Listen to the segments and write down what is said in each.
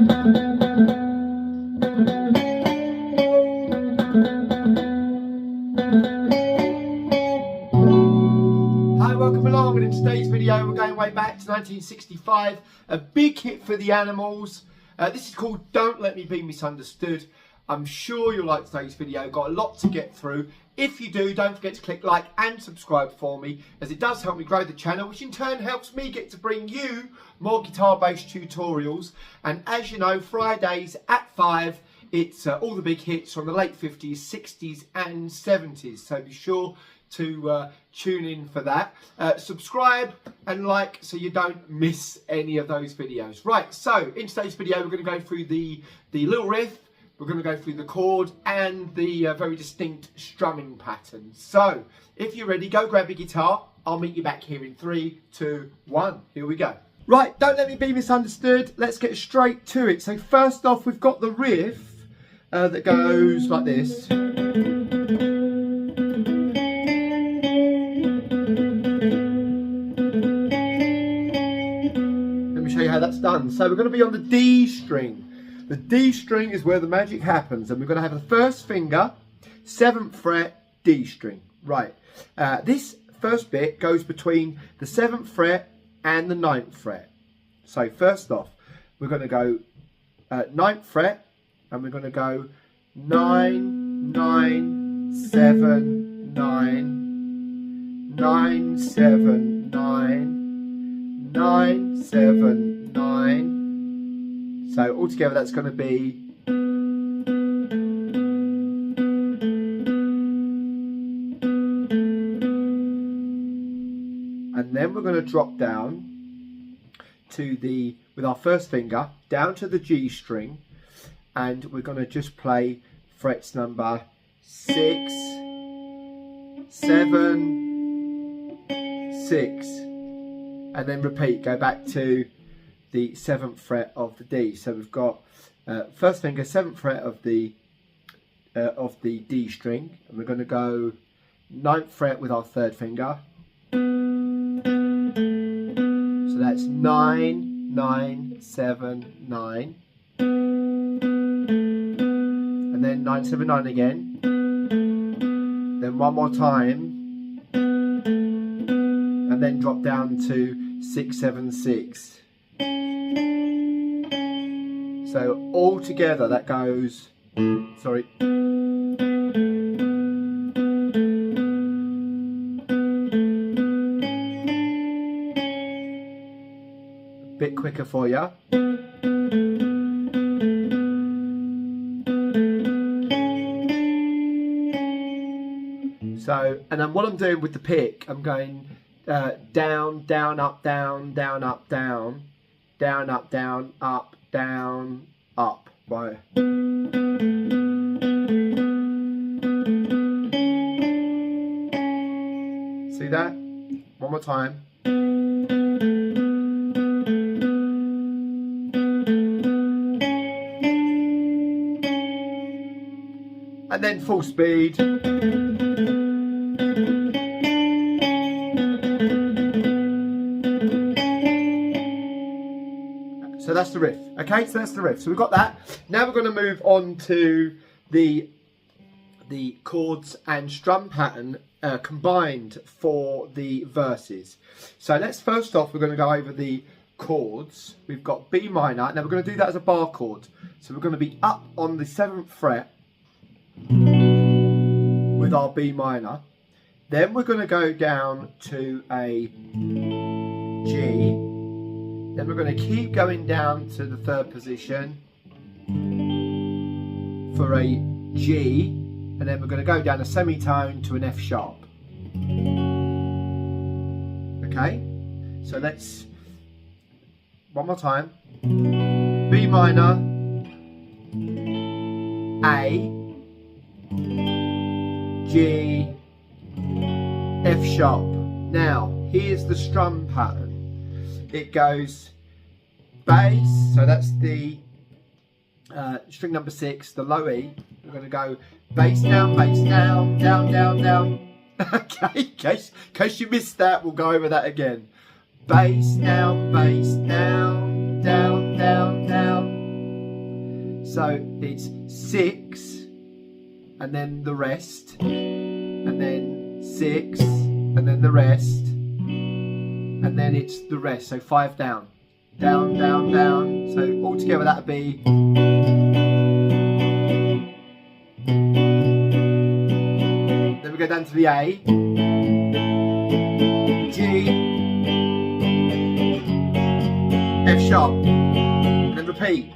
Hi, welcome along, and in today's video we're going way back to 1965, a big hit for the Animals. This is called Don't Let Me Be Misunderstood. I'm sure you'll like today's video, got a lot to get through. If you do, don't forget to click like and subscribe for me, as it does help me grow the channel, which in turn helps me get to bring you more guitar-based tutorials. And as you know, Fridays at 5, it's all the big hits from the late 50s, 60s and 70s, so be sure to tune in for that. Subscribe and like so you don't miss any of those videos. Right, so in today's video we're going to go through the little riff, we're going to go through the chord and the very distinct strumming pattern. So if you're ready, go grab your guitar. I'll meet you back here in 3, 2, 1. Here we go. Right, Don't Let Me Be Misunderstood. Let's get straight to it. So first off, we've got the riff that goes like this. Show you how that's done. So we're going to be on the D string. The D string is where the magic happens, and we're going to have the first finger, 7th fret, D string. Right. This first bit goes between the 7th fret and the 9th fret. So first off, we're going to go 9th fret, and we're going to go 9, 9, 7, 9, 9, 7, 9, 9, 7, 9. So altogether that's going to be and then we're going to drop down to the, with our first finger, down to the G string, and we're going to just play frets number 6, 7, 6. And then repeat, go back to the 7th fret of the D. So we've got first finger, 7th fret of the D string, and we're going to go 9th fret with our third finger. So that's 9, 9, 7, 9, and then 9, 7, 9 again. Then one more time. And then drop down to 6, 7, 6. So all together that goes, sorry, a bit quicker for you. So, and then what I'm doing with the pick, I'm going down, down, up, down, down, up, down, down, up, down, up, down, up. Right. See that? One more time. And then full speed. So that's the riff. Okay, so that's the riff. So we've got that. Now we're going to move on to the chords and strum pattern combined for the verses. So let's first off, we're going to go over the chords. We've got B minor. Now we're going to do that as a bar chord. So we're going to be up on the 7th fret with our B minor. Then we're going to go down to a G. Then we're going to keep going down to the 3rd position for a G, and then we're going to go down a semitone to an F sharp. Okay, so let's, one more time. B minor, A, G, F sharp. Now, here's the strum pattern. It goes bass, so that's the string number 6, the low E. We're going to go bass, down, down, down, down. Okay, in case you missed that, we'll go over that again. Bass, down, down, down, down. So it's 6, and then the rest, and then 6, and then the rest, and then it's the rest. So 5 down, down, down, down. So altogether that would be. Then we go down to the A, G, F sharp, and then repeat.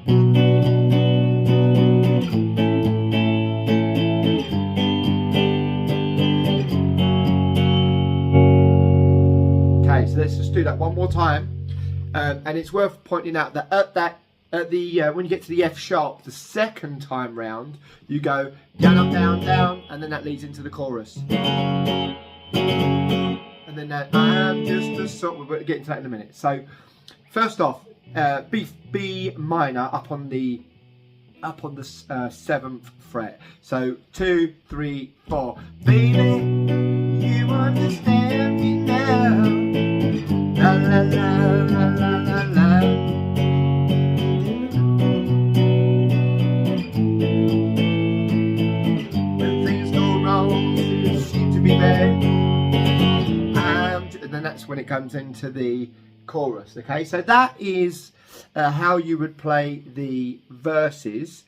Okay, so let's just do that one more time, and it's worth pointing out that when you get to the F sharp the second time round, you go down, up, down, down, and then that leads into the chorus. And then that I'm just a song. We'll get into that in a minute. So first off, B minor up on the 7th fret. So 2, 3, 4. Baby, you understand me now. La la la la la la la. When things go wrong, you seem to be there. And then that's when it comes into the chorus. Okay, so that is how you would play the verses.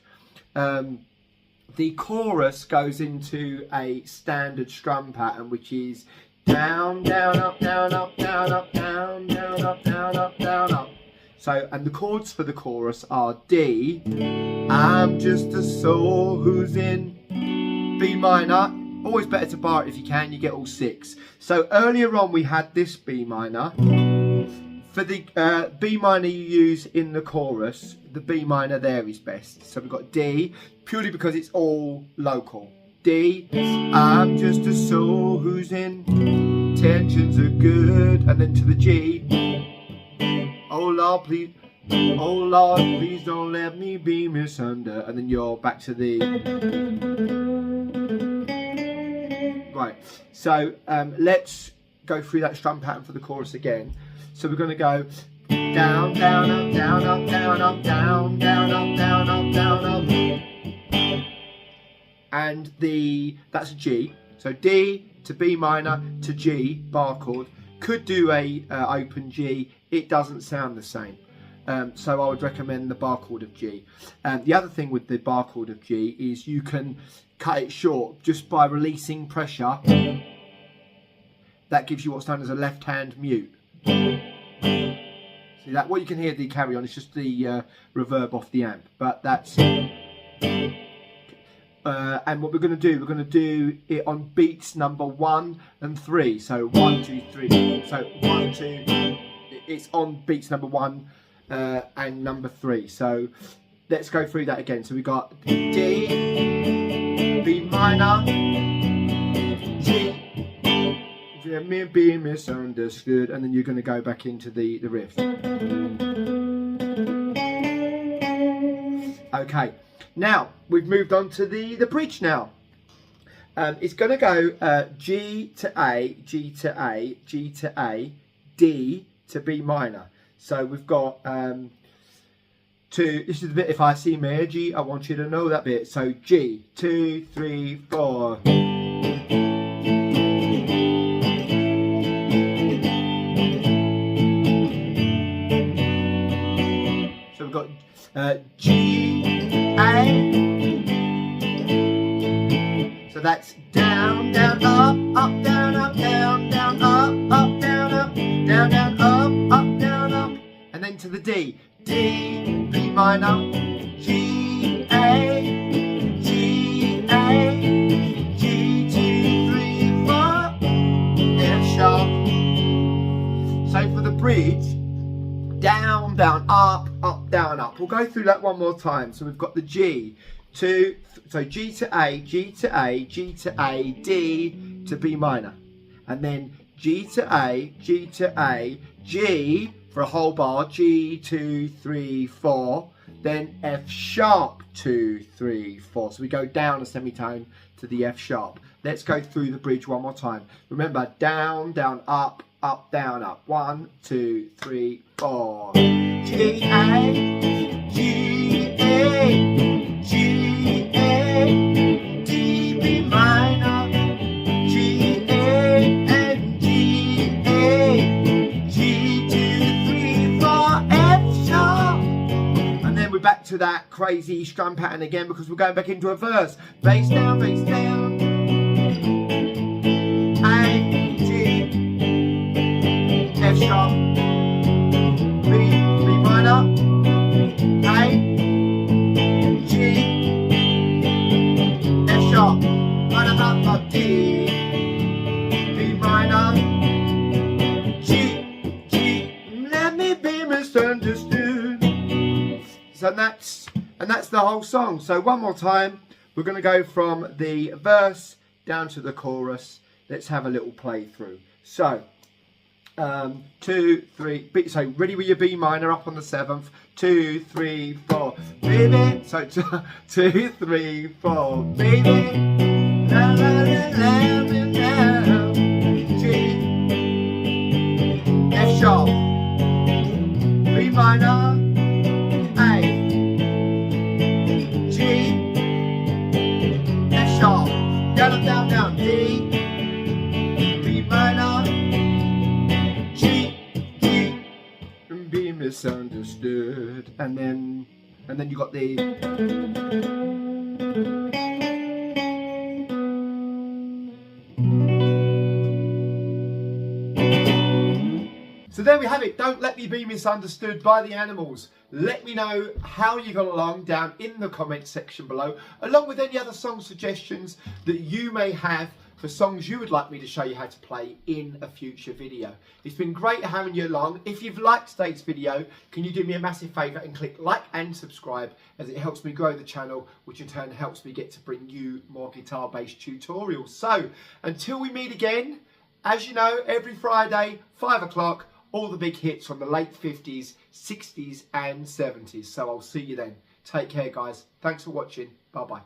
The chorus goes into a standard strum pattern, which is down, down, up, down, up, down, up, down, down, up, down, up, down, up. So, and the chords for the chorus are D, I'm just a soul who's in B minor. Always better to bar it if you can, you get all 6. So earlier on we had this B minor. For the B minor you use in the chorus, the B minor there is best. So we've got D, purely because it's all local. D, I'm just a soul who's in, tensions are good. And then to the G, oh Lord, please don't let me be misunderstood. And then you're back to the... Right, so let's go through that strum pattern for the chorus again. So we're going to go down, down, up, down, up, down, up, down, down, up, down, up, down, up. And that's a G. So D to B minor to G, bar chord. Could do a open G. It doesn't sound the same. So I would recommend the bar chord of G. The other thing with the bar chord of G is you can cut it short just by releasing pressure. That gives you what's known as a left hand mute. See that? What you can hear the carry on is just the reverb off the amp, but that's and what we're going to do it on beats number 1 and 3. So 1, 2, 3. So 1, 2. It's on beats number 1 and number 3. So let's go through that again. So we got D, B minor, G. Being misunderstood, and then you're going to go back into the riff. Okay, now we've moved on to the bridge now. It's going to go G to A, G to A, G to A, D to B minor. So we've got this is the bit, if I see major G, I want you to know that bit. So G, 2, 3, 4. G, A, so that's down, down, up, up, down, up, down, down, up, up, down, up, down, down, up, up, down, up, and then to the D, D, B minor, G, A, G, A, G, 2, 3, 4, F sharp. So for the bridge, down, down, up, up, down, up. We'll go through that one more time. So we've got the G, so G to A, G to A, G to A, D to B minor. And then G to A, G to A, G for a whole bar, G, 2, 3, 4. Then F sharp, 2, 3, 4. So we go down a semitone to the F sharp. Let's go through the bridge one more time. Remember, down, down, up, up, down, up. 1, 2, 3, 4. G, A, G, A, back to that crazy strum pattern again because we're going back into a verse. Bass down, A, G, F sharp, B minor, A, G, F sharp, D, B minor, G, let me be misunderstood. So that's the whole song. So one more time, we're going to go from the verse down to the chorus. Let's have a little play through. So 2, 3, B, so ready with your B minor up on the 7th. 2, 3, 4, baby. So 2, 3, 4, baby. La, la, la, la, la, la. G, F sharp, B minor, A, G, F sharp, down, down, down, D, B minor, G, and be misunderstood, and then you got the. So there we have it. Don't Let Me Be Misunderstood by the Animals. Let me know how you got along down in the comments section below, along with any other song suggestions that you may have for songs you would like me to show you how to play in a future video. It's been great having you along. If you've liked today's video, can you do me a massive favour and click like and subscribe, as it helps me grow the channel, which in turn helps me get to bring you more guitar-based tutorials. So until we meet again, as you know, every Friday, 5 o'clock, all the big hits from the late 50s, 60s and 70s. So I'll see you then. Take care, guys. Thanks for watching. Bye-bye.